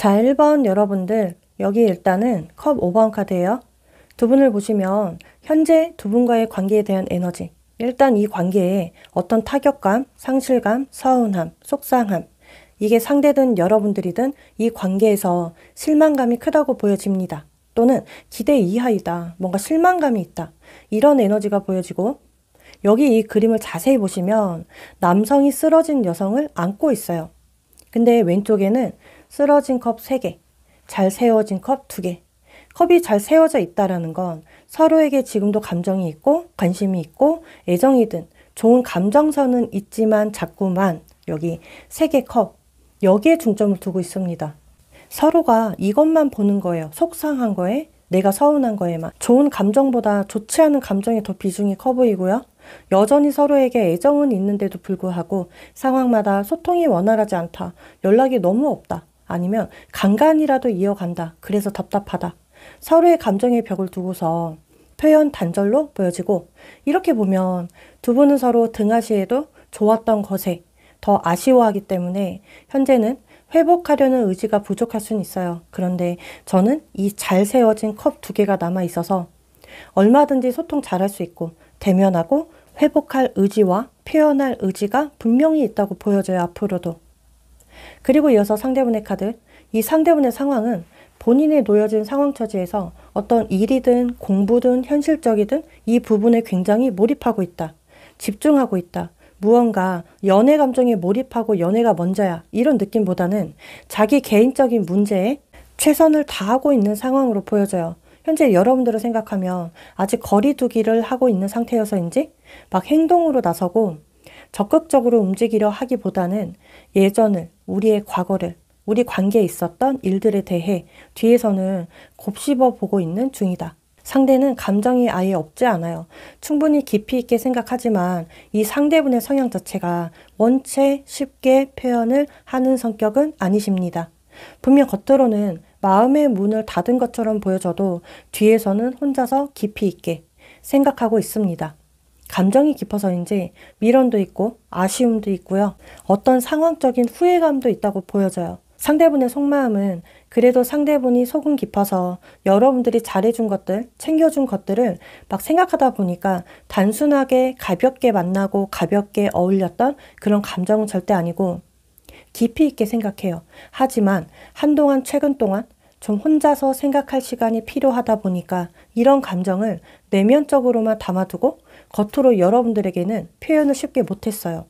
자, 1번 여러분들, 여기 일단은 컵 5번 카드예요. 두 분을 보시면 현재 두 분과의 관계에 대한 에너지, 일단 이 관계에 어떤 타격감, 상실감, 서운함, 속상함, 이게 상대든 여러분들이든 이 관계에서 실망감이 크다고 보여집니다. 또는 기대 이하이다, 뭔가 실망감이 있다, 이런 에너지가 보여지고, 여기 이 그림을 자세히 보시면 남성이 쓰러진 여성을 안고 있어요. 근데 왼쪽에는 쓰러진 컵 3개, 잘 세워진 컵 2개. 컵이 잘 세워져 있다라는 건 서로에게 지금도 감정이 있고 관심이 있고 애정이든 좋은 감정선은 있지만 자꾸만 여기 3개 컵, 여기에 중점을 두고 있습니다. 서로가 이것만 보는 거예요. 속상한 거에, 내가 서운한 거에만. 좋은 감정보다 좋지 않은 감정에 더 비중이 커 보이고요. 여전히 서로에게 애정은 있는데도 불구하고 상황마다 소통이 원활하지 않다. 연락이 너무 없다. 아니면 간간이라도 이어간다. 그래서 답답하다. 서로의 감정의 벽을 두고서 표현 단절로 보여지고, 이렇게 보면 두 분은 서로 등하시에도 좋았던 것에 더 아쉬워하기 때문에 현재는 회복하려는 의지가 부족할 수는 있어요. 그런데 저는 이 잘 세워진 컵 2개가 남아 있어서 얼마든지 소통 잘할 수 있고 대면하고 회복할 의지와 표현할 의지가 분명히 있다고 보여져요. 앞으로도. 그리고 이어서 상대분의 카드. 이 상대분의 상황은 본인이 놓여진 상황 처지에서 어떤 일이든 공부든 현실적이든 이 부분에 굉장히 몰입하고 있다. 집중하고 있다. 무언가 연애 감정에 몰입하고 연애가 먼저야, 이런 느낌보다는 자기 개인적인 문제에 최선을 다하고 있는 상황으로 보여져요. 현재 여러분들을 생각하면 아직 거리두기를 하고 있는 상태여서인지 막 행동으로 나서고 적극적으로 움직이려 하기보다는 예전을, 우리의 과거를, 우리 관계에 있었던 일들에 대해 뒤에서는 곱씹어 보고 있는 중이다. 상대는 감정이 아예 없지 않아요. 충분히 깊이 있게 생각하지만 이 상대분의 성향 자체가 원체 쉽게 표현을 하는 성격은 아니십니다. 분명 겉으로는 마음의 문을 닫은 것처럼 보여져도 뒤에서는 혼자서 깊이 있게 생각하고 있습니다. 감정이 깊어서인지 미련도 있고 아쉬움도 있고요. 어떤 상황적인 후회감도 있다고 보여져요. 상대분의 속마음은 그래도 상대분이 속은 깊어서 여러분들이 잘해준 것들, 챙겨준 것들을 막 생각하다 보니까 단순하게 가볍게 만나고 가볍게 어울렸던 그런 감정은 절대 아니고 깊이 있게 생각해요. 하지만 한동안 최근 동안 좀 혼자서 생각할 시간이 필요하다 보니까 이런 감정을 내면적으로만 담아두고 겉으로 여러분들에게는 표현을 쉽게 못했어요.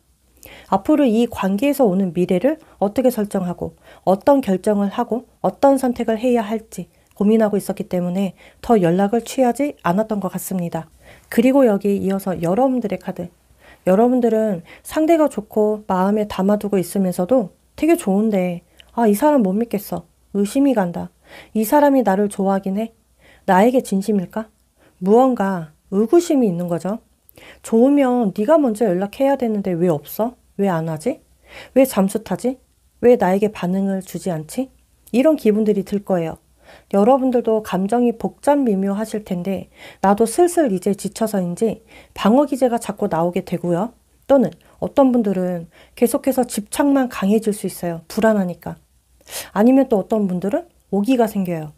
앞으로 이 관계에서 오는 미래를 어떻게 설정하고 어떤 결정을 하고 어떤 선택을 해야 할지 고민하고 있었기 때문에 더 연락을 취하지 않았던 것 같습니다. 그리고 여기 이어서 여러분들의 카드. 여러분들은 상대가 좋고 마음에 담아두고 있으면서도 되게 좋은데, 아, 이 사람 못 믿겠어. 의심이 간다. 이 사람이 나를 좋아하긴 해. 나에게 진심일까? 무언가 의구심이 있는 거죠. 좋으면 네가 먼저 연락해야 되는데 왜 없어? 왜 안 하지? 왜 잠수 타지? 왜 나에게 반응을 주지 않지? 이런 기분들이 들 거예요. 여러분들도 감정이 복잡 미묘하실 텐데 나도 슬슬 이제 지쳐서인지 방어 기제가 자꾸 나오게 되고요. 또는 어떤 분들은 계속해서 집착만 강해질 수 있어요. 불안하니까. 아니면 또 어떤 분들은 오기가 생겨요.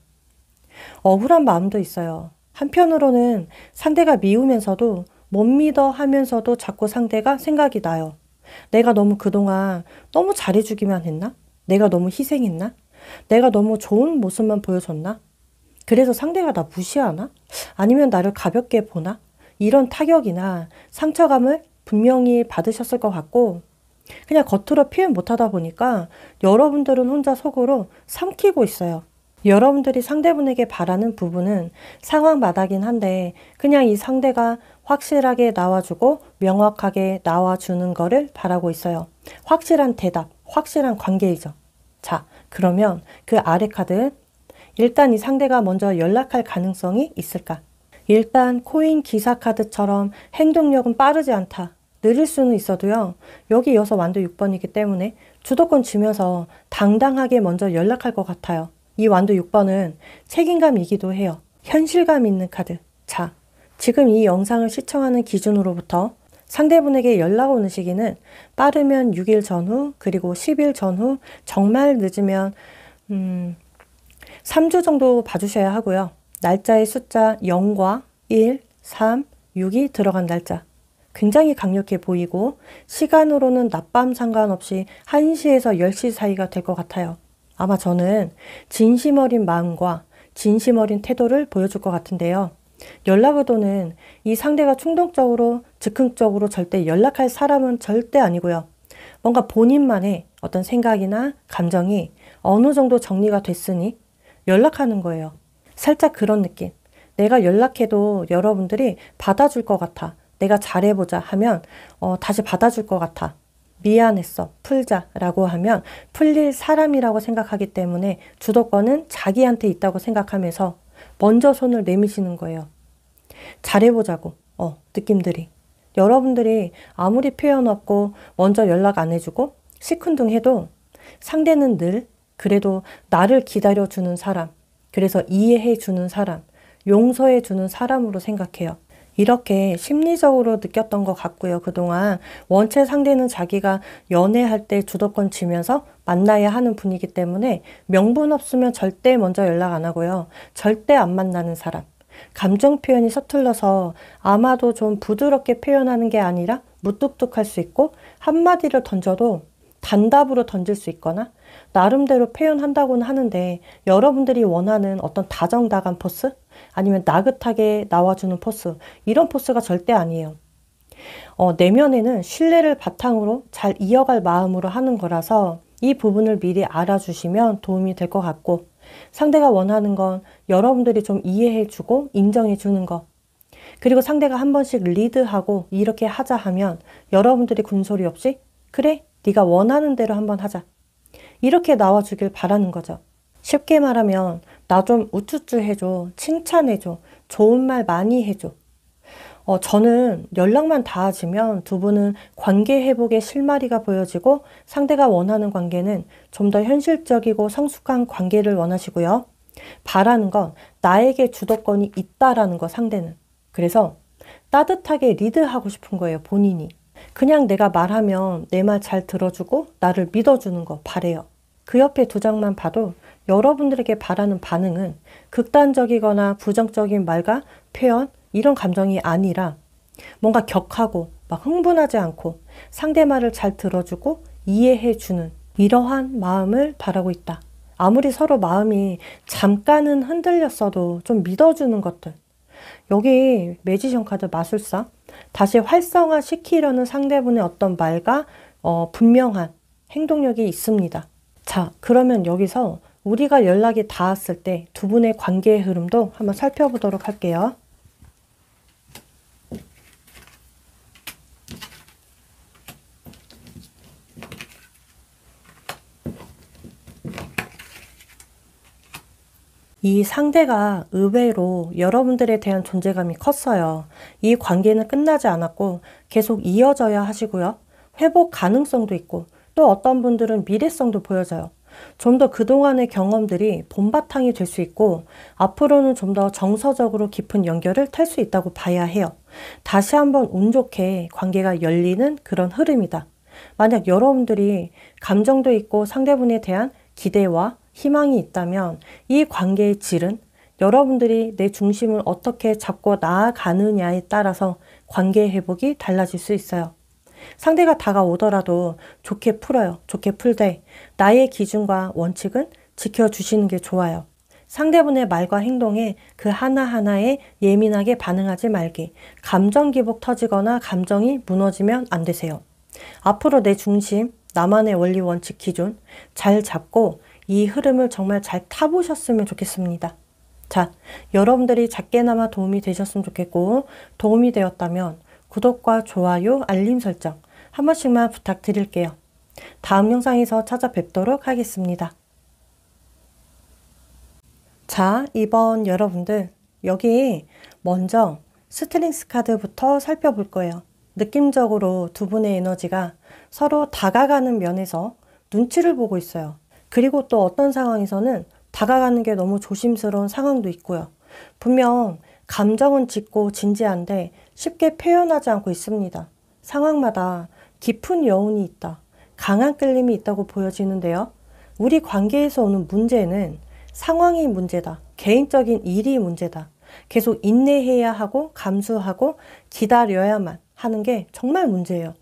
억울한 마음도 있어요. 한편으로는 상대가 미우면서도 못 믿어 하면서도 자꾸 상대가 생각이 나요. 내가 너무 그동안 너무 잘해주기만 했나? 내가 너무 희생했나? 내가 너무 좋은 모습만 보여줬나? 그래서 상대가 나 무시하나? 아니면 나를 가볍게 보나? 이런 타격이나 상처감을 분명히 받으셨을 것 같고, 그냥 겉으로 표현 못하다 보니까 여러분들은 혼자 속으로 삼키고 있어요. 여러분들이 상대분에게 바라는 부분은 상황마다긴 한데 그냥 이 상대가 확실하게 나와주고 명확하게 나와주는 거를 바라고 있어요. 확실한 대답, 확실한 관계이죠. 자, 그러면 그 아래 카드, 일단 이 상대가 먼저 연락할 가능성이 있을까? 일단 코인 기사 카드처럼 행동력은 빠르지 않다. 느릴 수는 있어도요. 여기 이어서 완도 6번이기 때문에 주도권 쥐면서 당당하게 먼저 연락할 것 같아요. 이 완도 6번은 책임감이기도 해요. 현실감 있는 카드. 자, 지금 이 영상을 시청하는 기준으로부터 상대분에게 연락 오는 시기는 빠르면 6일 전후, 그리고 10일 전후, 정말 늦으면 3주 정도 봐주셔야 하고요. 날짜의 숫자 0과 1, 3, 6이 들어간 날짜. 굉장히 강력해 보이고 시간으로는 낮밤 상관없이 1시에서 10시 사이가 될 것 같아요. 아마 저는 진심 어린 마음과 진심 어린 태도를 보여줄 것 같은데요. 연락 의도는 이 상대가 충동적으로 즉흥적으로 절대 연락할 사람은 절대 아니고요. 뭔가 본인만의 어떤 생각이나 감정이 어느 정도 정리가 됐으니 연락하는 거예요. 살짝 그런 느낌. 내가 연락해도 여러분들이 받아줄 것 같아. 내가 잘해보자 하면 다시 받아줄 것 같아. 미안했어. 풀자 라고 하면 풀릴 사람이라고 생각하기 때문에 주도권은 자기한테 있다고 생각하면서 먼저 손을 내미시는 거예요. 잘해보자고. 느낌들이. 여러분들이 아무리 표현 없고 먼저 연락 안 해주고 시큰둥해도 상대는 늘 그래도 나를 기다려주는 사람, 그래서 이해해주는 사람, 용서해주는 사람으로 생각해요. 이렇게 심리적으로 느꼈던 것 같고요. 그동안 원체 상대는 자기가 연애할 때 주도권 쥐면서 만나야 하는 분이기 때문에 명분 없으면 절대 먼저 연락 안 하고요. 절대 안 만나는 사람. 감정 표현이 서툴러서 아마도 좀 부드럽게 표현하는 게 아니라 무뚝뚝할 수 있고 한마디를 던져도 단답으로 던질 수 있거나 나름대로 표현한다고는 하는데 여러분들이 원하는 어떤 다정다감 포스? 아니면 나긋하게 나와주는 포스, 이런 포스가 절대 아니에요. 내면에는 신뢰를 바탕으로 잘 이어갈 마음으로 하는 거라서 이 부분을 미리 알아주시면 도움이 될 것 같고, 상대가 원하는 건 여러분들이 좀 이해해주고 인정해주는 거. 그리고 상대가 한 번씩 리드하고 이렇게 하자 하면 여러분들이 군소리 없이 그래, 네가 원하는 대로 한번 하자. 이렇게 나와주길 바라는 거죠. 쉽게 말하면 나 좀 우쭈쭈 해줘, 칭찬해줘, 좋은 말 많이 해줘. 저는 연락만 닿아지면 두 분은 관계 회복의 실마리가 보여지고 상대가 원하는 관계는 좀 더 현실적이고 성숙한 관계를 원하시고요. 바라는 건 나에게 주도권이 있다라는 거, 상대는. 그래서 따뜻하게 리드하고 싶은 거예요, 본인이. 그냥 내가 말하면 내 말 잘 들어주고 나를 믿어주는 거 바래요. 그 옆에 두 장만 봐도 여러분들에게 바라는 반응은 극단적이거나 부정적인 말과 표현, 이런 감정이 아니라 뭔가 격하고 막 흥분하지 않고 상대 말을 잘 들어주고 이해해주는 이러한 마음을 바라고 있다. 아무리 서로 마음이 잠깐은 흔들렸어도 좀 믿어주는 것들. 여기 매지션 카드 마술사, 다시 활성화 시키려는 상대분의 어떤 말과 분명한 행동력이 있습니다. 자, 그러면 여기서 우리가 연락이 닿았을 때 두 분의 관계의 흐름도 한번 살펴보도록 할게요. 이 상대가 의외로 여러분들에 대한 존재감이 컸어요. 이 관계는 끝나지 않았고 계속 이어져야 하시고요. 회복 가능성도 있고 또 어떤 분들은 미래성도 보여져요. 좀 더 그동안의 경험들이 본바탕이 될 수 있고 앞으로는 좀 더 정서적으로 깊은 연결을 탈 수 있다고 봐야 해요. 다시 한번 운 좋게 관계가 열리는 그런 흐름이다. 만약 여러분들이 감정도 있고 상대분에 대한 기대와 희망이 있다면 이 관계의 질은 여러분들이 내 중심을 어떻게 잡고 나아가느냐에 따라서 관계 회복이 달라질 수 있어요. 상대가 다가오더라도 좋게 풀어요. 좋게 풀되 나의 기준과 원칙은 지켜주시는 게 좋아요. 상대분의 말과 행동에 그 하나하나에 예민하게 반응하지 말기. 감정 기복 터지거나 감정이 무너지면 안 되세요. 앞으로 내 중심, 나만의 원리 원칙 기준 잘 잡고 이 흐름을 정말 잘 타보셨으면 좋겠습니다. 자, 여러분들이 작게나마 도움이 되셨으면 좋겠고 도움이 되었다면 구독과 좋아요, 알림 설정 한 번씩만 부탁드릴게요. 다음 영상에서 찾아뵙도록 하겠습니다. 자, 이번 여러분들 여기 먼저 스트링스 카드부터 살펴볼 거예요. 느낌적으로 두 분의 에너지가 서로 다가가는 면에서 눈치를 보고 있어요. 그리고 또 어떤 상황에서는 다가가는 게 너무 조심스러운 상황도 있고요. 분명 감정은 짙고 진지한데 쉽게 표현하지 않고 있습니다. 상황마다 깊은 여운이 있다. 강한 끌림이 있다고 보여지는데요. 우리 관계에서 오는 문제는 상황이 문제다. 개인적인 일이 문제다. 계속 인내해야 하고 감수하고 기다려야만 하는 게 정말 문제예요.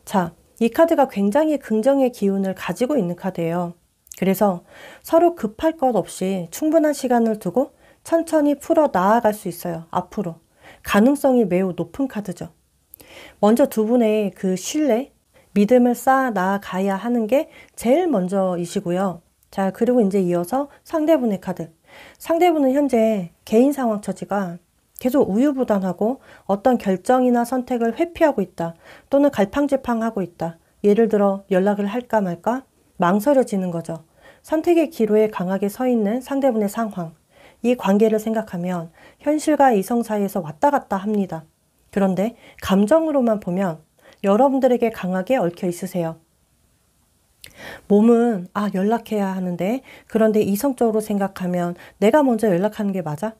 자, 이 카드가 굉장히 긍정의 기운을 가지고 있는 카드예요. 그래서 서로 급할 것 없이 충분한 시간을 두고 천천히 풀어 나아갈 수 있어요. 앞으로. 가능성이 매우 높은 카드죠. 먼저 두 분의 그 신뢰, 믿음을 쌓아 나아가야 하는 게 제일 먼저이시고요. 자, 그리고 이제 이어서 상대분의 카드. 상대분은 현재 개인 상황 처지가 계속 우유부단하고 어떤 결정이나 선택을 회피하고 있다. 또는 갈팡질팡하고 있다. 예를 들어 연락을 할까 말까 망설여지는 거죠. 선택의 기로에 강하게 서 있는 상대분의 상황. 이 관계를 생각하면 현실과 이성 사이에서 왔다 갔다 합니다. 그런데 감정으로만 보면 여러분들에게 강하게 얽혀 있으세요. 몸은 연락해야 하는데 그런데 이성적으로 생각하면 내가 먼저 연락하는 게 맞아?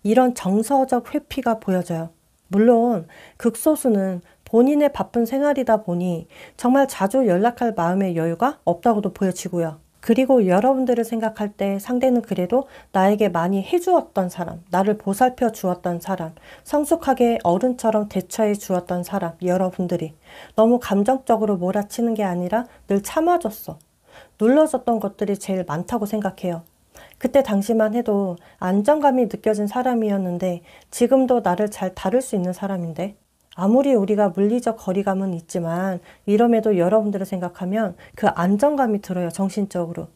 이런 정서적 회피가 보여져요. 물론 극소수는 본인의 바쁜 생활이다 보니 정말 자주 연락할 마음의 여유가 없다고도 보여지고요. 그리고 여러분들을 생각할 때 상대는 그래도 나에게 많이 해주었던 사람, 나를 보살펴 주었던 사람, 성숙하게 어른처럼 대처해 주었던 사람, 여러분들이 너무 감정적으로 몰아치는 게 아니라 늘 참아줬어. 눌러줬던 것들이 제일 많다고 생각해요. 그때 당시만 해도 안정감이 느껴진 사람이었는데 지금도 나를 잘 다룰 수 있는 사람인데 아무리 우리가 물리적 거리감은 있지만 이럼에도 여러분들을 생각하면 그 안정감이 들어요. 정신적으로.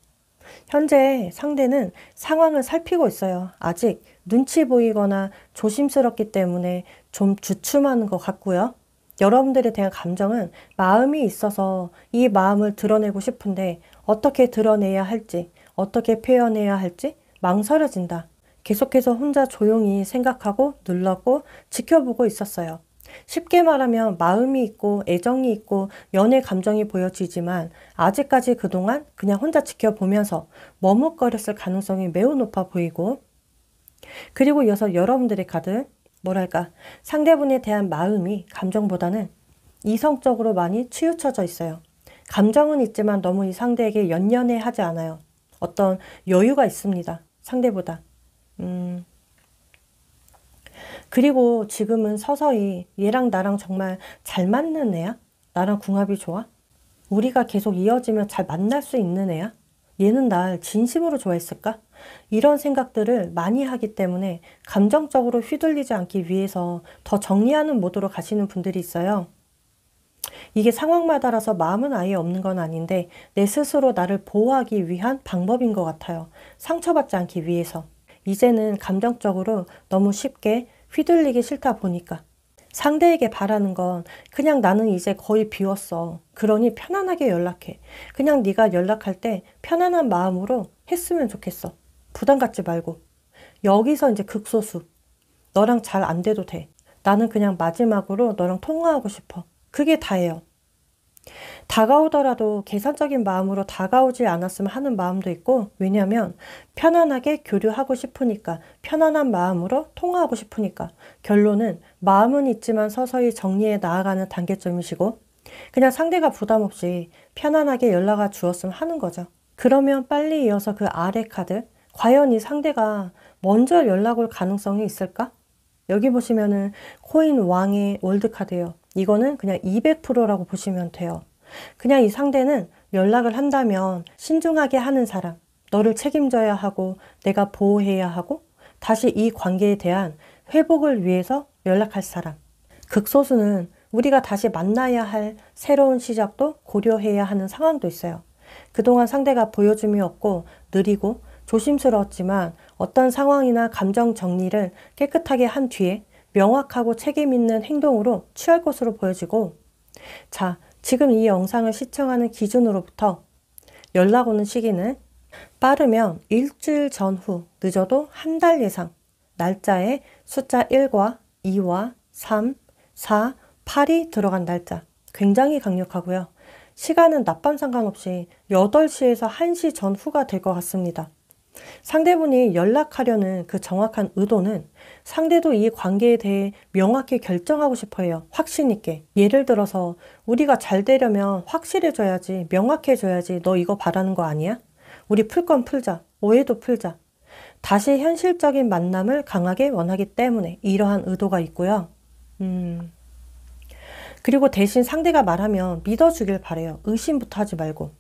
현재 상대는 상황을 살피고 있어요. 아직 눈치 보이거나 조심스럽기 때문에 좀 주춤하는 것 같고요. 여러분들에 대한 감정은 마음이 있어서 이 마음을 드러내고 싶은데 어떻게 드러내야 할지, 어떻게 표현해야 할지 망설여진다. 계속해서 혼자 조용히 생각하고 눌렀고 지켜보고 있었어요. 쉽게 말하면 마음이 있고 애정이 있고 연애 감정이 보여지지만 아직까지 그동안 그냥 혼자 지켜보면서 머뭇거렸을 가능성이 매우 높아 보이고 그리고 이어서 여러분들의 카드 뭐랄까 상대분에 대한 마음이 감정보다는 이성적으로 많이 치우쳐져 있어요. 감정은 있지만 너무 이 상대에게 연연해 하지 않아요. 어떤 여유가 있습니다. 상대보다. 그리고 지금은 서서히 얘랑 나랑 정말 잘 맞는 애야? 나랑 궁합이 좋아? 우리가 계속 이어지면 잘 만날 수 있는 애야? 얘는 날 진심으로 좋아했을까? 이런 생각들을 많이 하기 때문에 감정적으로 휘둘리지 않기 위해서 더 정리하는 모드로 가시는 분들이 있어요. 이게 상황마다라서 마음은 아예 없는 건 아닌데 내 스스로 나를 보호하기 위한 방법인 것 같아요. 상처받지 않기 위해서. 이제는 감정적으로 너무 쉽게 휘둘리기 싫다 보니까 상대에게 바라는 건 그냥 나는 이제 거의 비웠어. 그러니 편안하게 연락해. 그냥 네가 연락할 때 편안한 마음으로 했으면 좋겠어. 부담 갖지 말고. 여기서 이제 극소수. 너랑 잘 안 돼도 돼. 나는 그냥 마지막으로 너랑 통화하고 싶어. 그게 다예요. 다가오더라도 계산적인 마음으로 다가오지 않았으면 하는 마음도 있고 왜냐하면 편안하게 교류하고 싶으니까 편안한 마음으로 통화하고 싶으니까 결론은 마음은 있지만 서서히 정리해 나아가는 단계점이시고 그냥 상대가 부담 없이 편안하게 연락을 주었으면 하는 거죠. 그러면 빨리 이어서 그 아래 카드 과연 이 상대가 먼저 연락 올 가능성이 있을까? 여기 보시면은 코인 왕의 월드카드예요. 이거는 그냥 200%라고 보시면 돼요. 그냥 이 상대는 연락을 한다면 신중하게 하는 사람, 너를 책임져야 하고 내가 보호해야 하고 다시 이 관계에 대한 회복을 위해서 연락할 사람. 극소수는 우리가 다시 만나야 할 새로운 시작도 고려해야 하는 상황도 있어요. 그동안 상대가 보여줌이 없고 느리고 조심스러웠지만 어떤 상황이나 감정 정리를 깨끗하게 한 뒤에 명확하고 책임 있는 행동으로 취할 것으로 보여지고 자, 지금 이 영상을 시청하는 기준으로부터 연락 오는 시기는 빠르면 일주일 전후, 늦어도 한 달 예상 날짜에 숫자 1과 2와 3, 4, 8이 들어간 날짜 굉장히 강력하고요. 시간은 낮밤 상관없이 8시에서 1시 전후가 될 것 같습니다. 상대분이 연락하려는 그 정확한 의도는 상대도 이 관계에 대해 명확히 결정하고 싶어 해요. 확신 있게. 예를 들어서 우리가 잘 되려면 확실해져야지, 명확해져야지. 너 이거 바라는 거 아니야? 우리 풀 건 풀자. 오해도 풀자. 다시 현실적인 만남을 강하게 원하기 때문에 이러한 의도가 있고요. 그리고 대신 상대가 말하면 믿어주길 바래요. 의심부터 하지 말고.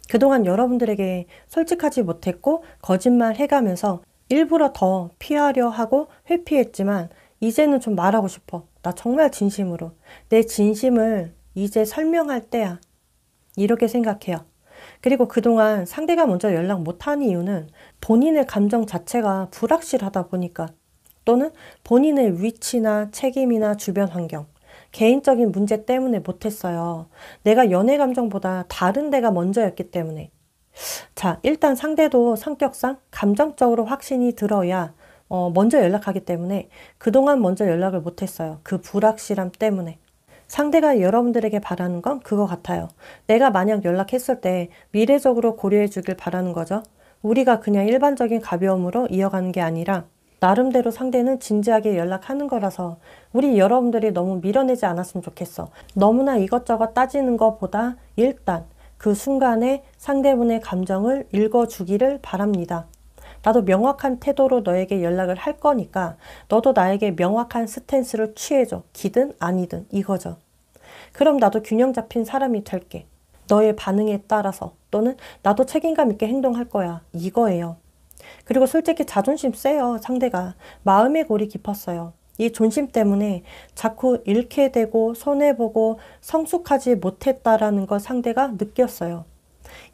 그동안 여러분들에게 솔직하지 못했고 거짓말 해가면서 일부러 더 피하려 하고 회피했지만 이제는 좀 말하고 싶어. 나 정말 진심으로. 내 진심을 이제 설명할 때야. 이렇게 생각해요. 그리고 그동안 상대가 먼저 연락 못한 이유는 본인의 감정 자체가 불확실하다 보니까 또는 본인의 위치나 책임이나 주변 환경, 개인적인 문제 때문에 못했어요. 내가 연애 감정보다 다른 데가 먼저였기 때문에. 자, 일단 상대도 성격상 감정적으로 확신이 들어야 먼저 연락하기 때문에 그동안 먼저 연락을 못했어요. 그 불확실함 때문에. 상대가 여러분들에게 바라는 건 그거 같아요. 내가 만약 연락했을 때 미래적으로 고려해 주길 바라는 거죠. 우리가 그냥 일반적인 가벼움으로 이어가는 게 아니라 나름대로 상대는 진지하게 연락하는 거라서 우리 여러분들이 너무 밀어내지 않았으면 좋겠어. 너무나 이것저것 따지는 것보다 일단 그 순간에 상대분의 감정을 읽어주기를 바랍니다. 나도 명확한 태도로 너에게 연락을 할 거니까 너도 나에게 명확한 스탠스를 취해줘. 기든 아니든 이거죠. 그럼 나도 균형 잡힌 사람이 될게. 너의 반응에 따라서 또는 나도 책임감 있게 행동할 거야. 이거예요. 그리고 솔직히 자존심 세요. 상대가. 마음의 골이 깊었어요. 이 존심 때문에 자꾸 잃게 되고 손해보고 성숙하지 못했다라는 걸 상대가 느꼈어요.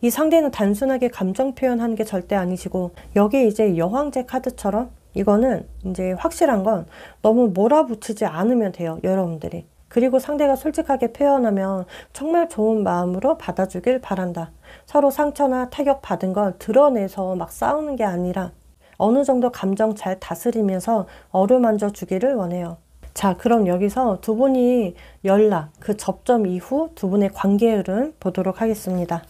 이 상대는 단순하게 감정 표현하는 게 절대 아니시고 여기 이제 여황제 카드처럼 이거는 이제 확실한 건 너무 몰아붙이지 않으면 돼요. 여러분들이. 그리고 상대가 솔직하게 표현하면 정말 좋은 마음으로 받아주길 바란다. 서로 상처나 타격 받은 걸 드러내서 막 싸우는 게 아니라 어느 정도 감정 잘 다스리면서 어루만져 주기를 원해요. 자, 그럼 여기서 두 분이 연락, 그 접점 이후 두 분의 관계 흐름 보도록 하겠습니다.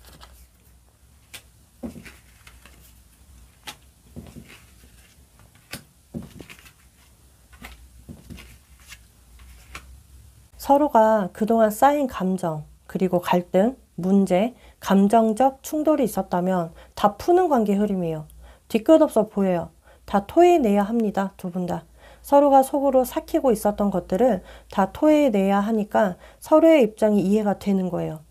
서로가 그동안 쌓인 감정, 그리고 갈등, 문제, 감정적 충돌이 있었다면 다 푸는 관계 흐름이에요. 뒤끝없어 보여요. 다 토해내야 합니다. 두 분 다. 서로가 속으로 삭히고 있었던 것들을 다 토해내야 하니까 서로의 입장이 이해가 되는 거예요.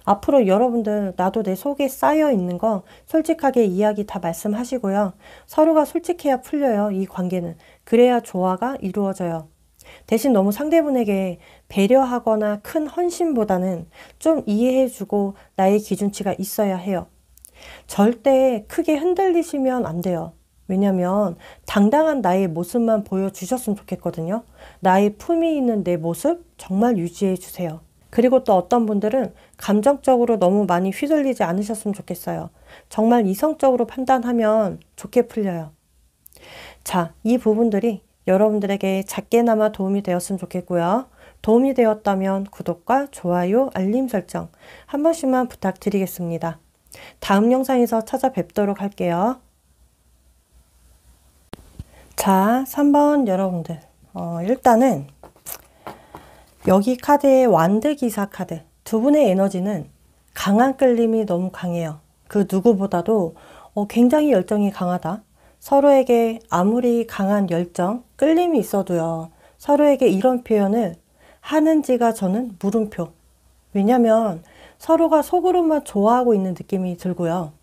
앞으로 여러분들 나도 내 속에 쌓여 있는 거 솔직하게 이야기 다 말씀하시고요. 서로가 솔직해야 풀려요. 이 관계는. 그래야 조화가 이루어져요. 대신 너무 상대분에게 배려하거나 큰 헌신보다는 좀 이해해주고 나의 기준치가 있어야 해요. 절대 크게 흔들리시면 안 돼요. 왜냐면 당당한 나의 모습만 보여주셨으면 좋겠거든요. 나의 품위 있는 내 모습 정말 유지해 주세요. 그리고 또 어떤 분들은 감정적으로 너무 많이 휘둘리지 않으셨으면 좋겠어요. 정말 이성적으로 판단하면 좋게 풀려요. 자, 이 부분들이 여러분들에게 작게나마 도움이 되었으면 좋겠고요. 도움이 되었다면 구독과 좋아요, 알림 설정 한 번씩만 부탁드리겠습니다. 다음 영상에서 찾아뵙도록 할게요. 자, 3번 여러분들. 일단은 여기 카드의 완드기사 카드. 두 분의 에너지는 강한 끌림이 너무 강해요. 그 누구보다도 굉장히 열정이 강하다. 서로에게 아무리 강한 열정, 끌림이 있어도요. 서로에게 이런 표현을 하는지가 저는 물음표. 왜냐면 서로가 속으로만 좋아하고 있는 느낌이 들고요.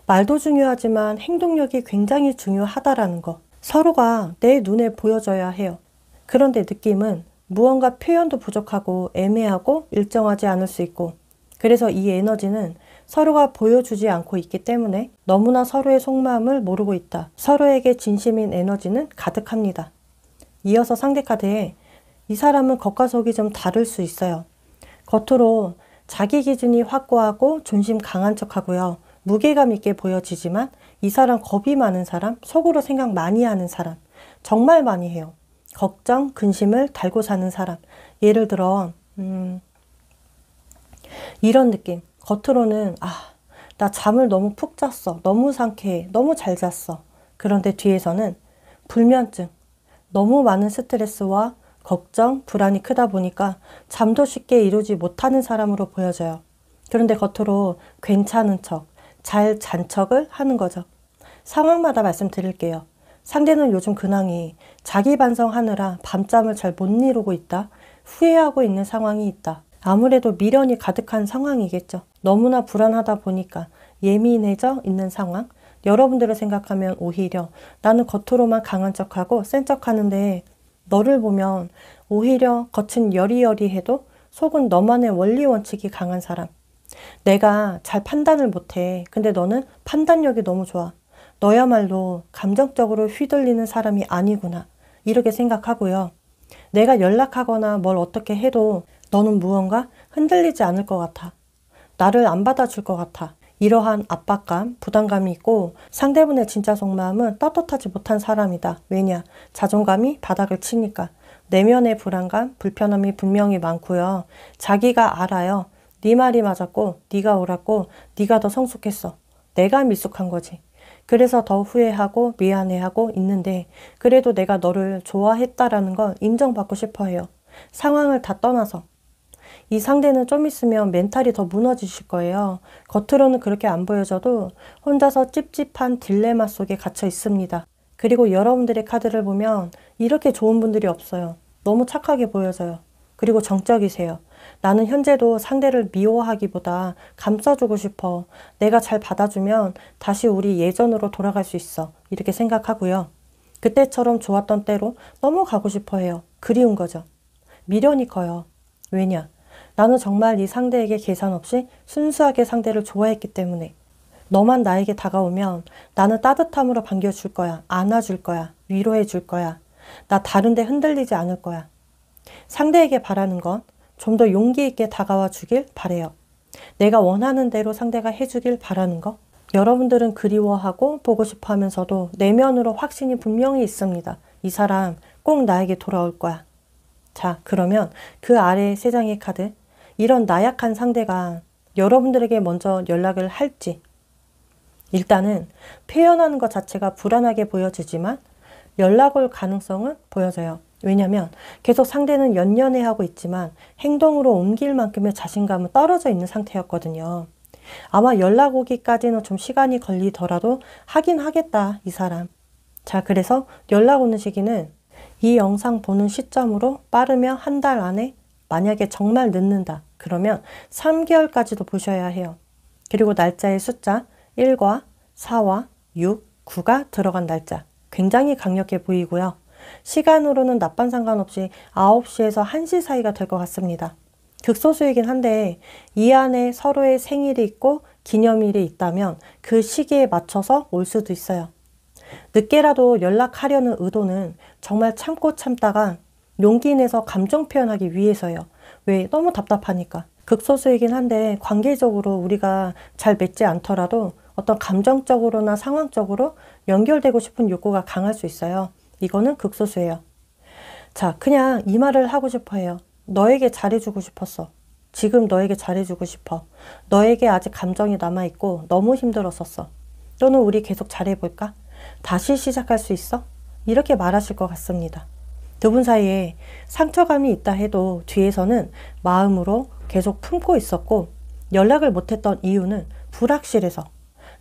말도 중요하지만 행동력이 굉장히 중요하다라는 거. 서로가 내 눈에 보여져야 해요. 그런데 느낌은 무언가 표현도 부족하고 애매하고 일정하지 않을 수 있고 그래서 이 에너지는 서로가 보여주지 않고 있기 때문에 너무나 서로의 속마음을 모르고 있다. 서로에게 진심인 에너지는 가득합니다. 이어서 상대 카드에 이 사람은 겉과 속이 좀 다를 수 있어요. 겉으로 자기 기준이 확고하고 존심 강한 척하고요. 무게감 있게 보여지지만 이 사람 겁이 많은 사람, 속으로 생각 많이 하는 사람, 정말 많이 해요. 걱정, 근심을 달고 사는 사람. 예를 들어 이런 느낌. 겉으로는 나 잠을 너무 푹 잤어. 너무 상쾌해. 너무 잘 잤어. 그런데 뒤에서는 불면증, 너무 많은 스트레스와 걱정, 불안이 크다 보니까 잠도 쉽게 이루지 못하는 사람으로 보여져요. 그런데 겉으로 괜찮은 척, 잘 잔 척을 하는 거죠. 상황마다 말씀드릴게요. 상대는 요즘 근황이 자기 반성하느라 밤잠을 잘 못 이루고 있다. 후회하고 있는 상황이 있다. 아무래도 미련이 가득한 상황이겠죠. 너무나 불안하다 보니까 예민해져 있는 상황. 여러분들을 생각하면 오히려 나는 겉으로만 강한 척하고 센 척하는데 너를 보면 오히려 겉은 여리여리해도 속은 너만의 원리 원칙이 강한 사람. 내가 잘 판단을 못해. 근데 너는 판단력이 너무 좋아. 너야말로 감정적으로 휘둘리는 사람이 아니구나. 이렇게 생각하고요. 내가 연락하거나 뭘 어떻게 해도 너는 무언가 흔들리지 않을 것 같아. 나를 안 받아줄 것 같아. 이러한 압박감, 부담감이 있고 상대분의 진짜 속마음은 떳떳하지 못한 사람이다. 왜냐? 자존감이 바닥을 치니까. 내면의 불안감, 불편함이 분명히 많고요. 자기가 알아요. 네 말이 맞았고 네가 옳았고 네가 더 성숙했어. 내가 미숙한 거지. 그래서 더 후회하고 미안해하고 있는데 그래도 내가 너를 좋아했다라는 걸 인정받고 싶어 해요. 상황을 다 떠나서. 이 상대는 좀 있으면 멘탈이 더 무너지실 거예요. 겉으로는 그렇게 안 보여져도 혼자서 찝찝한 딜레마 속에 갇혀 있습니다. 그리고 여러분들의 카드를 보면 이렇게 좋은 분들이 없어요. 너무 착하게 보여져요. 그리고 정적이세요. 나는 현재도 상대를 미워하기보다 감싸주고 싶어. 내가 잘 받아주면 다시 우리 예전으로 돌아갈 수 있어. 이렇게 생각하고요. 그때처럼 좋았던 때로 넘어가고 싶어 해요. 그리운 거죠. 미련이 커요. 왜냐? 나는 정말 이 상대에게 계산 없이 순수하게 상대를 좋아했기 때문에 너만 나에게 다가오면 나는 따뜻함으로 반겨줄 거야. 안아줄 거야. 위로해 줄 거야. 나 다른데 흔들리지 않을 거야. 상대에게 바라는 건 좀 더 용기 있게 다가와 주길 바래요. 내가 원하는 대로 상대가 해주길 바라는 거. 여러분들은 그리워하고 보고 싶어 하면서도 내면으로 확신이 분명히 있습니다. 이 사람 꼭 나에게 돌아올 거야. 자, 그러면 그 아래 세 장의 카드. 이런 나약한 상대가 여러분들에게 먼저 연락을 할지. 일단은 표현하는 것 자체가 불안하게 보여지지만 연락 올 가능성은 보여져요. 왜냐면 계속 상대는 연연해하고 있지만 행동으로 옮길 만큼의 자신감은 떨어져 있는 상태였거든요. 아마 연락 오기까지는 좀 시간이 걸리더라도 하긴 하겠다, 이 사람. 자, 그래서 연락 오는 시기는 이 영상 보는 시점으로 빠르면 한 달 안에, 만약에 정말 늦는다 그러면 3개월까지도 보셔야 해요. 그리고 날짜의 숫자 1과 4와 6, 9가 들어간 날짜 굉장히 강력해 보이고요. 시간으로는 낮밤 상관없이 9시에서 1시 사이가 될 것 같습니다. 극소수이긴 한데 이 안에 서로의 생일이 있고 기념일이 있다면 그 시기에 맞춰서 올 수도 있어요. 늦게라도 연락하려는 의도는 정말 참고 참다가 용기 내서 감정 표현하기 위해서요. 왜? 너무 답답하니까. 극소수이긴 한데 관계적으로 우리가 잘 맺지 않더라도 어떤 감정적으로나 상황적으로 연결되고 싶은 욕구가 강할 수 있어요. 이거는 극소수예요. 자, 그냥 이 말을 하고 싶어 해요. 너에게 잘해주고 싶었어. 지금 너에게 잘해주고 싶어. 너에게 아직 감정이 남아있고 너무 힘들었었어. 또는 우리 계속 잘해볼까? 다시 시작할 수 있어? 이렇게 말하실 것 같습니다. 두 분 사이에 상처감이 있다 해도 뒤에서는 마음으로 계속 품고 있었고 연락을 못했던 이유는 불확실해서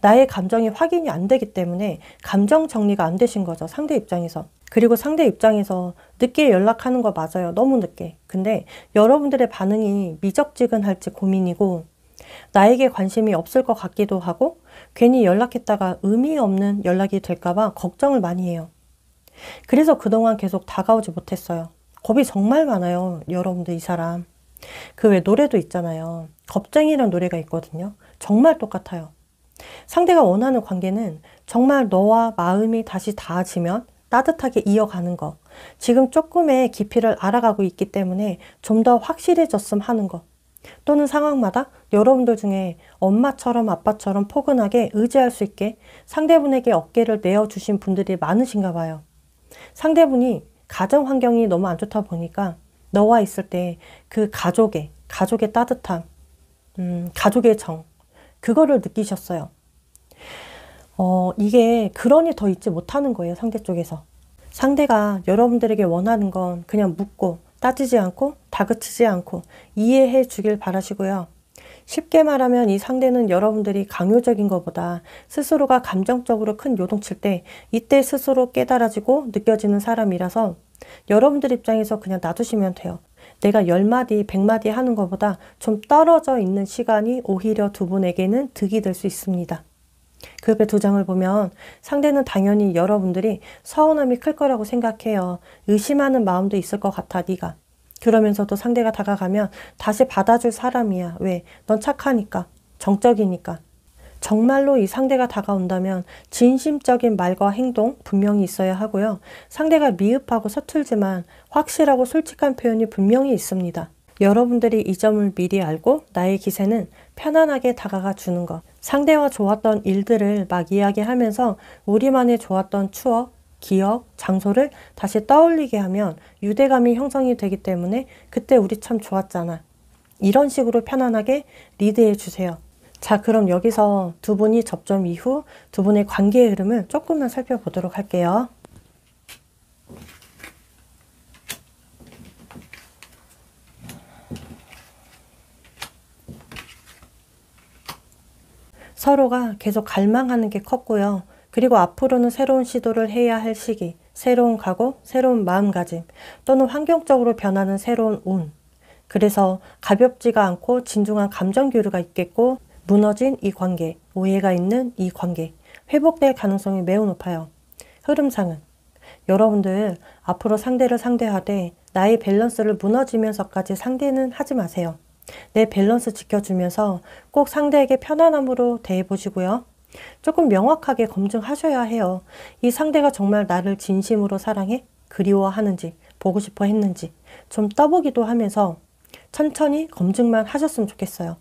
나의 감정이 확인이 안 되기 때문에 감정 정리가 안 되신 거죠. 상대 입장에서. 그리고 상대 입장에서 늦게 연락하는 거 맞아요. 너무 늦게. 근데 여러분들의 반응이 미적지근할지 고민이고 나에게 관심이 없을 것 같기도 하고 괜히 연락했다가 의미 없는 연락이 될까 봐 걱정을 많이 해요. 그래서 그동안 계속 다가오지 못했어요. 겁이 정말 많아요. 여러분들 이 사람. 그 외 노래도 있잖아요. 겁쟁이란 노래가 있거든요. 정말 똑같아요. 상대가 원하는 관계는 정말 너와 마음이 다시 닿아지면 따뜻하게 이어가는 거. 지금 조금의 깊이를 알아가고 있기 때문에 좀 더 확실해졌음 하는 거. 또는 상황마다 여러분들 중에 엄마처럼 아빠처럼 포근하게 의지할 수 있게 상대분에게 어깨를 내어주신 분들이 많으신가 봐요. 상대분이 가정 환경이 너무 안 좋다 보니까 너와 있을 때 그 가족의 따뜻함, 가족의 정, 그거를 느끼셨어요. 이게 그러니 더 잊지 못하는 거예요, 상대 쪽에서. 상대가 여러분들에게 원하는 건 그냥 묻고 따지지 않고 다그치지 않고 이해해 주길 바라시고요. 쉽게 말하면 이 상대는 여러분들이 강요적인 것보다 스스로가 감정적으로 큰 요동칠 때 이때 스스로 깨달아지고 느껴지는 사람이라서 여러분들 입장에서 그냥 놔두시면 돼요. 내가 10마디, 100마디 하는 것보다 좀 떨어져 있는 시간이 오히려 두 분에게는 득이 될 수 있습니다. 그 옆에 두 장을 보면 상대는 당연히 여러분들이 서운함이 클 거라고 생각해요. 의심하는 마음도 있을 것 같아, 네가. 그러면서도 상대가 다가가면 다시 받아줄 사람이야. 왜? 넌 착하니까. 정적이니까. 정말로 이 상대가 다가온다면 진심적인 말과 행동 분명히 있어야 하고요. 상대가 미흡하고 서툴지만 확실하고 솔직한 표현이 분명히 있습니다. 여러분들이 이 점을 미리 알고 나의 기세는 편안하게 다가가 주는 것. 상대와 좋았던 일들을 막 이야기하면서 우리만의 좋았던 추억, 기억, 장소를 다시 떠올리게 하면 유대감이 형성이 되기 때문에 그때 우리 참 좋았잖아. 이런 식으로 편안하게 리드해 주세요. 자, 그럼 여기서 두 분이 접점 이후 두 분의 관계의 흐름을 조금만 살펴보도록 할게요. 서로가 계속 갈망하는 게 컸고요. 그리고 앞으로는 새로운 시도를 해야 할 시기, 새로운 각오, 새로운 마음가짐, 또는 환경적으로 변하는 새로운 운. 그래서 가볍지가 않고 진중한 감정 교류가 있겠고, 무너진 이 관계, 오해가 있는 이 관계, 회복될 가능성이 매우 높아요. 흐름상은 여러분들 앞으로 상대를 상대하되 나의 밸런스를 무너지면서까지 상대는 하지 마세요. 내 밸런스 지켜주면서 꼭 상대에게 편안함으로 대해보시고요. 조금 명확하게 검증하셔야 해요. 이 상대가 정말 나를 진심으로 사랑해? 그리워하는지, 보고 싶어 했는지 좀 떠보기도 하면서 천천히 검증만 하셨으면 좋겠어요.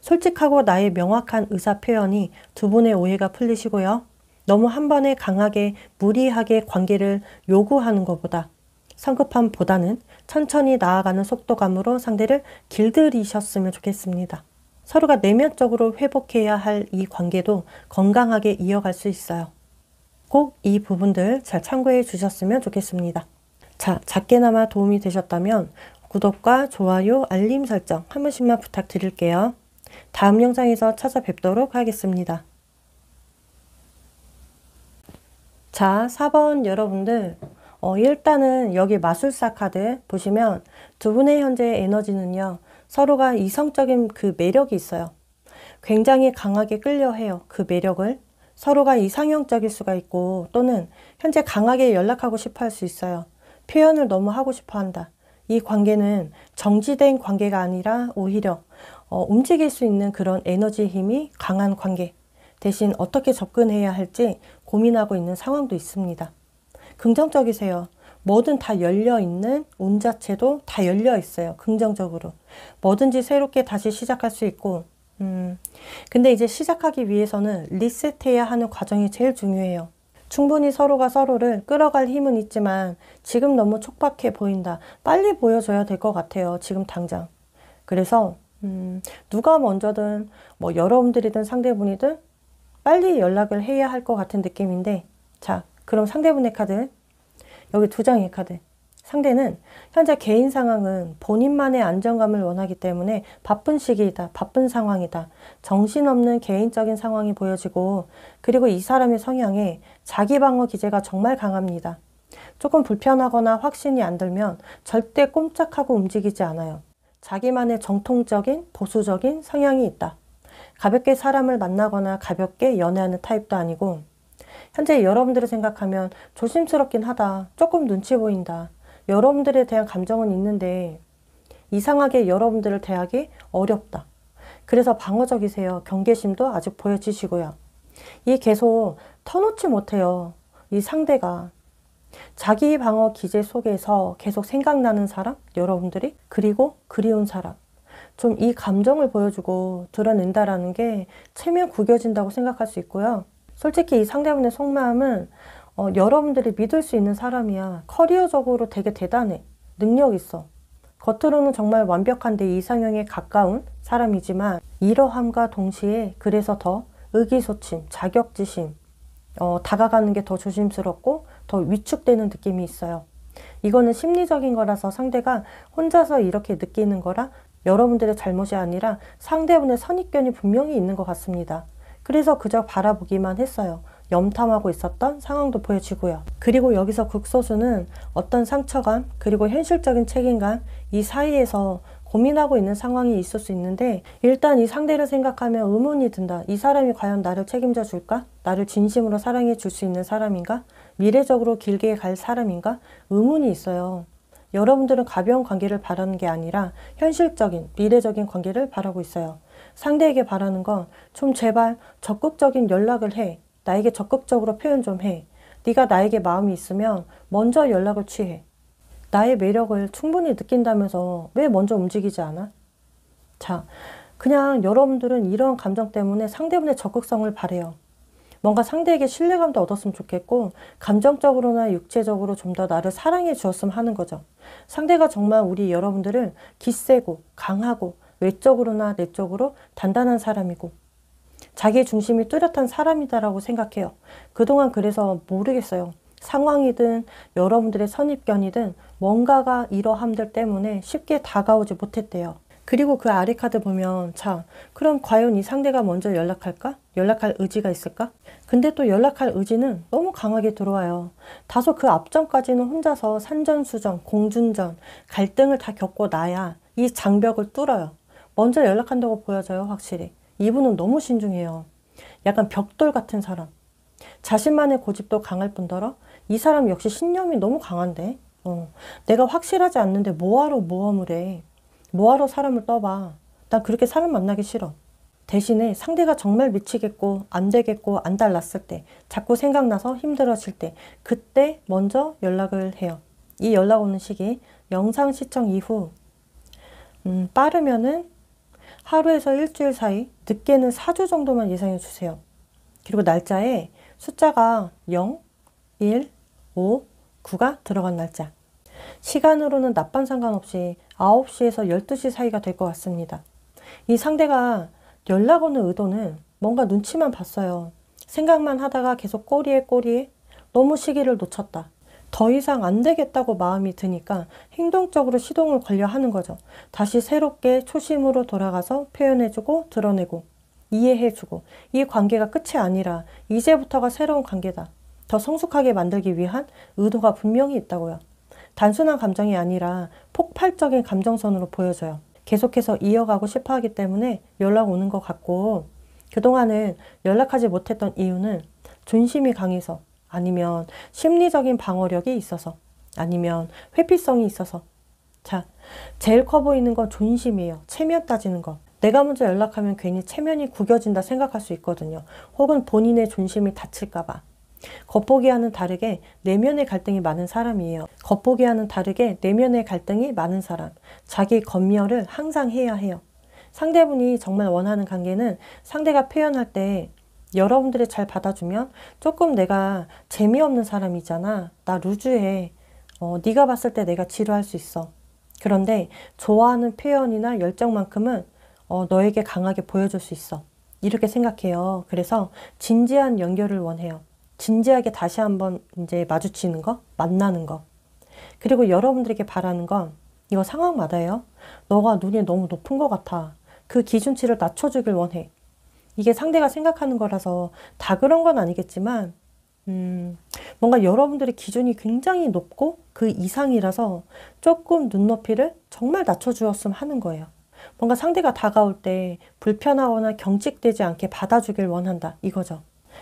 솔직하고 나의 명확한 의사 표현이 두 분의 오해가 풀리시고요. 너무 한 번에 강하게 무리하게 관계를 요구하는 것보다 성급함보다는 천천히 나아가는 속도감으로 상대를 길들이셨으면 좋겠습니다. 서로가 내면적으로 회복해야 할 이 관계도 건강하게 이어갈 수 있어요. 꼭 이 부분들 잘 참고해 주셨으면 좋겠습니다. 자, 작게나마 도움이 되셨다면 구독과 좋아요, 알림 설정 한 번씩만 부탁드릴게요. 다음 영상에서 찾아뵙도록 하겠습니다. 자, 4번 여러분들 일단은 여기 마술사 카드 보시면 두 분의 현재 에너지는요. 서로가 이성적인 그 매력이 있어요. 굉장히 강하게 끌려해요. 그 매력을. 서로가 이상형적일 수가 있고 또는 현재 강하게 연락하고 싶어 할 수 있어요. 표현을 너무 하고 싶어 한다. 이 관계는 정지된 관계가 아니라 오히려 움직일 수 있는 그런 에너지 힘이 강한 관계. 대신 어떻게 접근해야 할지 고민하고 있는 상황도 있습니다. 긍정적이세요. 뭐든 다 열려있는 운 자체도 다 열려있어요. 긍정적으로. 뭐든지 새롭게 다시 시작할 수 있고 근데 이제 시작하기 위해서는 리셋해야 하는 과정이 제일 중요해요. 충분히 서로가 서로를 끌어갈 힘은 있지만 지금 너무 촉박해 보인다. 빨리 보여줘야 될 것 같아요. 지금 당장. 그래서 누가 먼저든 뭐 여러분들이든 상대분이든 빨리 연락을 해야 할 것 같은 느낌인데 자, 그럼 상대분의 카드 여기 두 장의 카드 상대는 현재 개인 상황은 본인만의 안정감을 원하기 때문에 바쁜 시기이다. 바쁜 상황이다. 정신없는 개인적인 상황이 보여지고 그리고 이 사람의 성향에 자기 방어 기제가 정말 강합니다. 조금 불편하거나 확신이 안 들면 절대 꼼짝하고 움직이지 않아요. 자기만의 정통적인 보수적인 성향이 있다. 가볍게 사람을 만나거나 가볍게 연애하는 타입도 아니고 현재 여러분들을 생각하면 조심스럽긴 하다. 조금 눈치 보인다. 여러분들에 대한 감정은 있는데 이상하게 여러분들을 대하기 어렵다. 그래서 방어적이세요. 경계심도 아직 보여지시고요. 이 계속 터놓지 못해요. 이 상대가. 자기 방어 기제 속에서 계속 생각나는 사람, 여러분들이. 그리고 그리운 사람. 좀 이 감정을 보여주고 드러낸다라는 게 체면 구겨진다고 생각할 수 있고요. 솔직히 이 상대분의 속마음은 여러분들이 믿을 수 있는 사람이야. 커리어적으로 되게 대단해. 능력 있어. 겉으로는 정말 완벽한 내 이상형에 가까운 사람이지만 이러함과 동시에 그래서 더 의기소침, 자격지심, 다가가는 게 더 조심스럽고 더 위축되는 느낌이 있어요. 이거는 심리적인 거라서 상대가 혼자서 이렇게 느끼는 거라 여러분들의 잘못이 아니라 상대분의 선입견이 분명히 있는 것 같습니다. 그래서 그저 바라보기만 했어요. 염탐하고 있었던 상황도 보여지고요. 그리고 여기서 극소수는 어떤 상처감 그리고 현실적인 책임감 이 사이에서 고민하고 있는 상황이 있을 수 있는데 일단 이 상대를 생각하면 의문이 든다. 이 사람이 과연 나를 책임져 줄까? 나를 진심으로 사랑해 줄 수 있는 사람인가? 미래적으로 길게 갈 사람인가? 의문이 있어요. 여러분들은 가벼운 관계를 바라는 게 아니라 현실적인 미래적인 관계를 바라고 있어요. 상대에게 바라는 건 좀 제발 적극적인 연락을 해. 나에게 적극적으로 표현 좀 해. 네가 나에게 마음이 있으면 먼저 연락을 취해. 나의 매력을 충분히 느낀다면서 왜 먼저 움직이지 않아? 자, 그냥 여러분들은 이런 감정 때문에 상대분의 적극성을 바래요. 뭔가 상대에게 신뢰감도 얻었으면 좋겠고 감정적으로나 육체적으로 좀 더 나를 사랑해 주었으면 하는 거죠. 상대가 정말 우리 여러분들을 기세고 강하고 외적으로나 내적으로 단단한 사람이고 자기 중심이 뚜렷한 사람이다라고 생각해요. 그동안 그래서 모르겠어요. 상황이든 여러분들의 선입견이든 뭔가가 이러함들 때문에 쉽게 다가오지 못했대요. 그리고 그 아래 카드 보면 자, 그럼 과연 이 상대가 먼저 연락할까? 연락할 의지가 있을까? 근데 또 연락할 의지는 너무 강하게 들어와요. 다소 그 앞전까지는 혼자서 산전수전, 공중전, 갈등을 다 겪고 나야 이 장벽을 뚫어요. 먼저 연락한다고 보여져요, 확실히. 이분은 너무 신중해요. 약간 벽돌 같은 사람. 자신만의 고집도 강할 뿐더러 이 사람 역시 신념이 너무 강한데 내가 확실하지 않는데 뭐하러 모험을 해. 뭐하러 사람을 떠봐. 난 그렇게 사람 만나기 싫어. 대신에 상대가 정말 미치겠고 안 되겠고 안 달랐을 때 자꾸 생각나서 힘들어질 때 그때 먼저 연락을 해요. 이 연락 오는 시기 영상 시청 이후 빠르면은 하루에서 일주일 사이 늦게는 4주 정도만 예상해 주세요. 그리고 날짜에 숫자가 0, 1, 5, 9가 들어간 날짜. 시간으로는 낮밤 상관없이 9시에서 12시 사이가 될 것 같습니다. 이 상대가 연락 오는 의도는 뭔가 눈치만 봤어요. 생각만 하다가 계속 꼬리에 너무 시기를 놓쳤다. 더 이상 안 되겠다고 마음이 드니까 행동적으로 시동을 걸려 하는 거죠. 다시 새롭게 초심으로 돌아가서 표현해주고 드러내고 이해해주고 이 관계가 끝이 아니라 이제부터가 새로운 관계다. 더 성숙하게 만들기 위한 의도가 분명히 있다고요. 단순한 감정이 아니라 폭발적인 감정선으로 보여져요. 계속해서 이어가고 싶어 하기 때문에 연락 오는 것 같고 그동안은 연락하지 못했던 이유는 존심이 강해서 아니면 심리적인 방어력이 있어서 아니면 회피성이 있어서 자, 제일 커 보이는 건 존심이에요. 체면 따지는 거. 내가 먼저 연락하면 괜히 체면이 구겨진다 생각할 수 있거든요. 혹은 본인의 존심이 다칠까 봐. 겉보기와는 다르게 내면의 갈등이 많은 사람이에요. 겉보기와는 다르게 내면의 갈등이 많은 사람. 자기 검열을 항상 해야 해요. 상대분이 정말 원하는 관계는 상대가 표현할 때 여러분들이 잘 받아주면 조금 내가 재미없는 사람이잖아. 나 루즈해. 네가 봤을 때 내가 지루할 수 있어. 그런데 좋아하는 표현이나 열정만큼은 너에게 강하게 보여줄 수 있어. 이렇게 생각해요. 그래서 진지한 연결을 원해요. 진지하게 다시 한번 이제 마주치는 거, 만나는 거. 그리고 여러분들에게 바라는 건 이거 상황마다예요. 너가 눈이 너무 높은 것 같아. 그 기준치를 낮춰주길 원해. 이게 상대가 생각하는 거라서 다 그런 건 아니겠지만 뭔가 여러분들의 기준이 굉장히 높고 그 이상이라서 조금 눈높이를 정말 낮춰주었으면 하는 거예요. 뭔가 상대가 다가올 때 불편하거나 경직되지 않게 받아주길 원한다. 이거죠.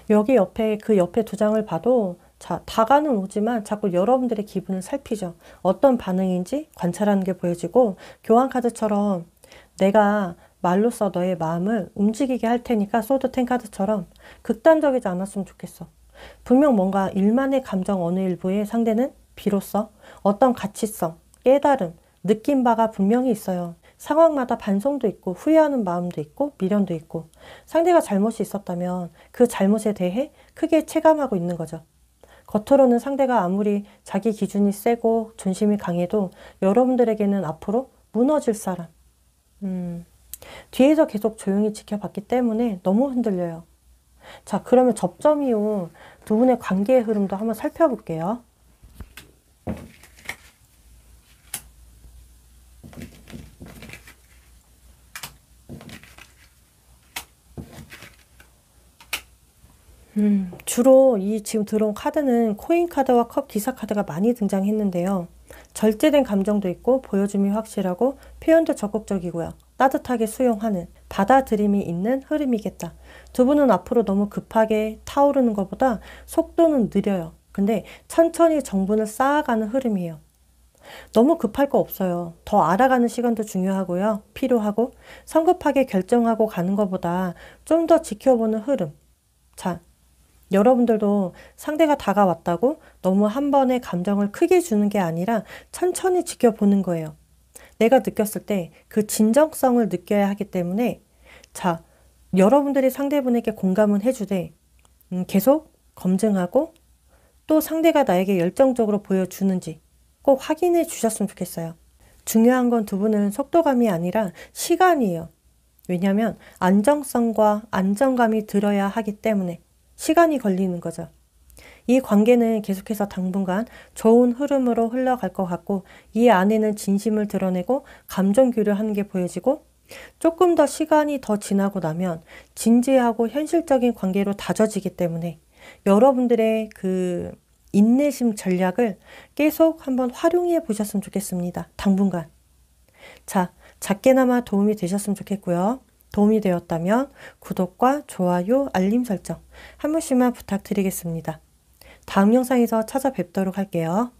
여기 옆에 그 옆에 두 장을 봐도 자, 다가는 오지만 자꾸 여러분들의 기분을 살피죠. 어떤 반응인지 관찰하는 게 보여지고 교환 카드처럼 내가 말로써 너의 마음을 움직이게 할 테니까 소드 10 카드처럼 극단적이지 않았으면 좋겠어. 분명 뭔가 일만의 감정 어느 일부에 상대는 비로소 어떤 가치성, 깨달음, 느낀 바가 분명히 있어요. 상황마다 반성도 있고 후회하는 마음도 있고 미련도 있고 상대가 잘못이 있었다면 그 잘못에 대해 크게 체감하고 있는 거죠. 겉으로는 상대가 아무리 자기 기준이 세고 존심이 강해도 여러분들에게는 앞으로 무너질 사람. 뒤에서 계속 조용히 지켜봤기 때문에 너무 흔들려요. 자, 그러면 접점 이후 두 분의 관계의 흐름도 한번 살펴볼게요. 주로 이 지금 들어온 카드는 코인 카드와 컵 기사 카드가 많이 등장했는데요. 절제된 감정도 있고 보여줌이 확실하고 표현도 적극적이고요. 따뜻하게 수용하는 받아들임이 있는 흐름이겠다. 두 분은 앞으로 너무 급하게 타오르는 것보다 속도는 느려요. 근데 천천히 정분을 쌓아가는 흐름이에요. 너무 급할 거 없어요. 더 알아가는 시간도 중요하고요. 필요하고 성급하게 결정하고 가는 것보다 좀 더 지켜보는 흐름. 자, 여러분들도 상대가 다가왔다고 너무 한 번에 감정을 크게 주는 게 아니라 천천히 지켜보는 거예요. 내가 느꼈을 때 그 진정성을 느껴야 하기 때문에 자, 여러분들이 상대분에게 공감은 해주되 계속 검증하고 또 상대가 나에게 열정적으로 보여주는지 꼭 확인해 주셨으면 좋겠어요. 중요한 건 두 분은 속도감이 아니라 시간이에요. 왜냐하면 안정성과 안정감이 들어야 하기 때문에 시간이 걸리는 거죠. 이 관계는 계속해서 당분간 좋은 흐름으로 흘러갈 것 같고 이 안에는 진심을 드러내고 감정 교류하는 게 보여지고 조금 더 시간이 더 지나고 나면 진지하고 현실적인 관계로 다져지기 때문에 여러분들의 그 인내심 전략을 계속 한번 활용해 보셨으면 좋겠습니다. 당분간. 자, 작게나마 도움이 되셨으면 좋겠고요. 도움이 되었다면 구독과 좋아요, 알림 설정 한 번씩만 부탁드리겠습니다. 다음 영상에서 찾아뵙도록 할게요.